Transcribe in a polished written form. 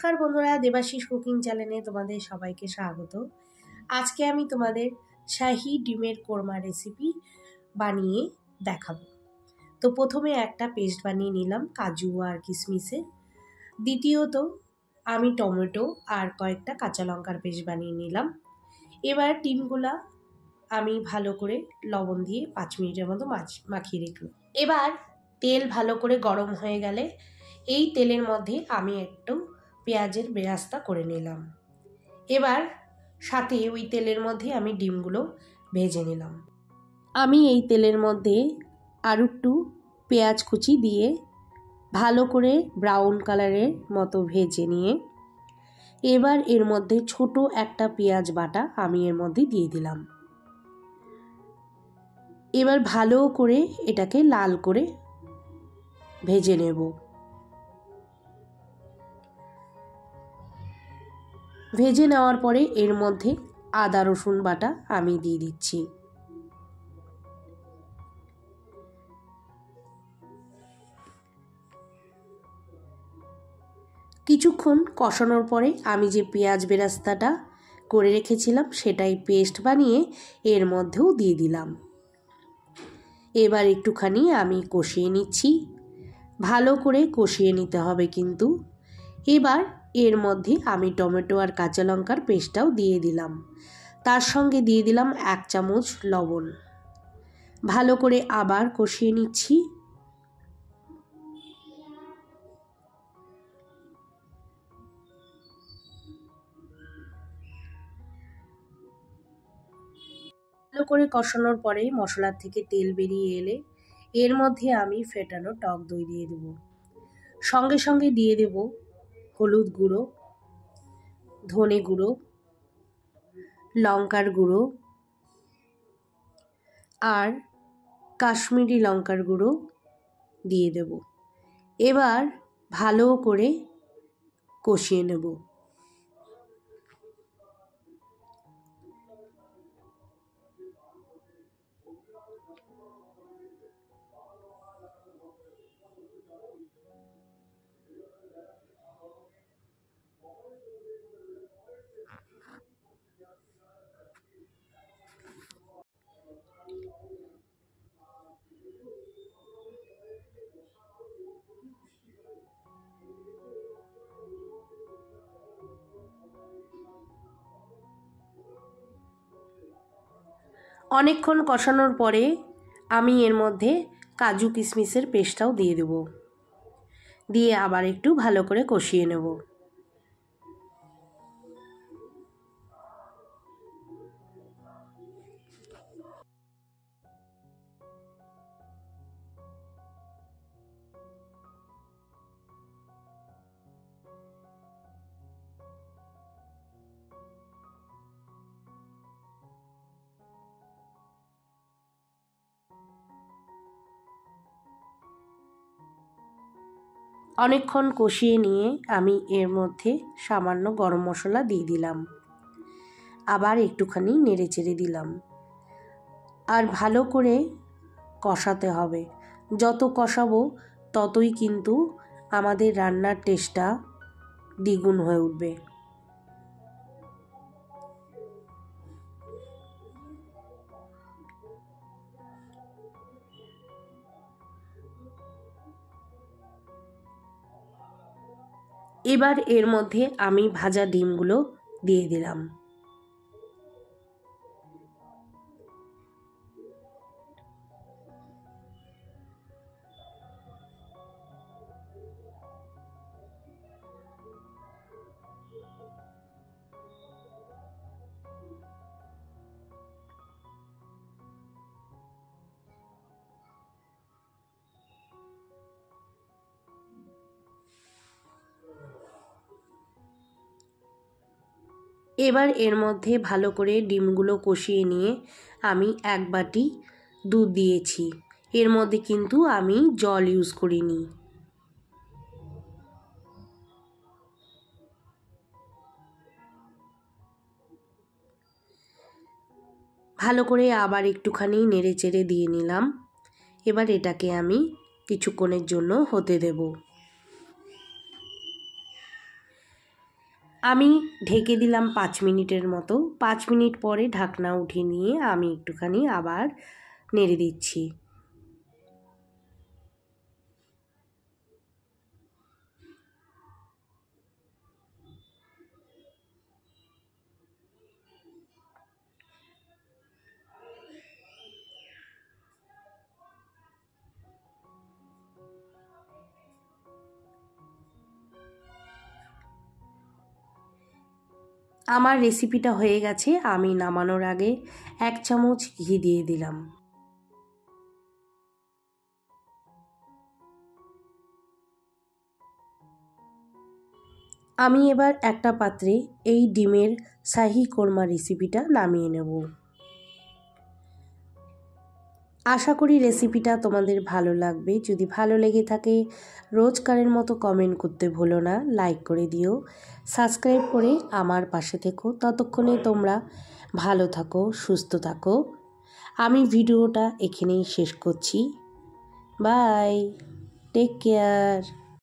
নমস্কার বন্ধুরা, দেবাশিস কুকিং চ্যানেলে তোমাদের সবাইকে স্বাগত। আজকে আমি তোমাদের শাহি ডিমের কোরমা রেসিপি বানিয়ে দেখাবো। তো প্রথমে একটা পেস্ট বানিয়ে নিলাম কাজু আর কিশমিশের। দ্বিতীয়ত আমি টমেটো আর কয়েকটা কাঁচা লঙ্কার পেস্ট বানিয়ে নিলাম। এবার ডিমগুলা আমি ভালো করে লবণ দিয়ে 5 মিনিটের মতো মাখিয়ে রাখলাম। এবার তেল ভালো করে গরম হয়ে গেলে এই তেলের মধ্যে আমি একটু পেঁয়াজের বেরেস্তা করে নিলাম। এবার সাথে ওই তেলের মধ্যে আমি ডিমগুলো ভেজে নিলাম। আমি এই তেলের মধ্যে আর একটু পেঁয়াজ কুচি দিয়ে ভালো করে ব্রাউন কালারের মতো ভেজে নিয়ে এবার এর মধ্যে ছোট একটা পেঁয়াজ বাটা আমি এর মধ্যে দিয়ে দিলাম। এবার ভালো করে এটাকে লাল করে ভেজে নেব। ভেজে নেওয়ার পরে এর মধ্যে আদা রসুন বাটা আমি দিয়ে দিচ্ছি। কিছুক্ষণ কষানোর পরে আমি যে পেঁয়াজ বেরেস্তাটা করে রেখেছিলাম সেটাই পেস্ট বানিয়ে এর মধ্যেও দিয়ে দিলাম। এবার একটুখানি আমি কষিয়ে নিচ্ছি, ভালো করে কষিয়ে নিতে হবে কিন্তু। এবার এর মধ্যে আমি টমেটো আর কাঁচা লঙ্কার পেস্টটাও দিয়ে দিলাম, তার সঙ্গে দিয়ে দিলাম 1 চামচ লবণ। ভালো করে আবার কষিয়ে নিচ্ছি। ভালো করে কষানোর পরে মশলার থেকে তেল বেরিয়ে এলে এর মধ্যে আমি ফেটানো টক দই দিয়ে দেব। সঙ্গে সঙ্গে দিয়ে দেব হলুদ গুঁড়ো, ধনে গুঁড়ো, লঙ্কার গুঁড়ো আর কাশ্মীরি লঙ্কার গুঁড়ো দিয়ে দেব। এবার ভালো করে কষিয়ে নেব। অনেকক্ষণ কষানোর পরে আমি এর মধ্যে কাজু কিশমিশের পেস্টটাও দিয়ে দেব। দিয়ে আবার একটু ভালো করে কষিয়ে নেব। অনেকক্ষণ কষিয়ে নিয়ে আমি এর মধ্যে সামান্য গরম মশলা দিয়ে দিলাম। আবার একটুখানি নেড়ে চেড়ে দিলাম। আর ভালো করে কষাতে হবে। যত কষাবো ততই কিন্তু আমাদের রান্নার টেস্টটা দ্বিগুণ হয়ে উঠবে। এবার এর মধ্যে আমি ভাজা ডিমগুলো দিয়ে দিলাম। এবার এর মধ্যে ভালো করে ডিমগুলো কষিয়ে নিয়ে আমি 1 বাটি দুধ দিয়েছি। এর মধ্যে কিন্তু আমি জল ইউজ করিনি। ভালো করে আবার একটুখানি নেড়ে চেড়ে দিয়ে নিলাম। এবার এটাকে আমি কিছুক্ষণের জন্য হতে দেব। আমি ঢেকে দিলাম 5 মিনিটের মতো। 5 মিনিট পরে ঢাকনা উঠিয়ে নিয়ে আমি একটুখানি আবার নেড়ে দিচ্ছি। আমার রেসিপিটা হয়ে গেছে। আমি নামানোর আগে 1 চামচ ঘি দিয়ে দিলাম। আমি এবার একটা পাত্রে এই ডিমের শাহি কোরমা রেসিপিটা নামিয়ে নেব। আশা করি রেসিপিটা তোমাদের ভালো লাগবে। যদি ভালো লেগে থাকে রোজকারের মতো কমেন্ট করতে ভুলো না, লাইক করে দিও, সাবস্ক্রাইব করে আমার পাশে থেকো। ততক্ষণে তোমরা ভালো থাকো, সুস্থ থাকো। আমি ভিডিওটা এখানেই শেষ করছি। Bye, take care.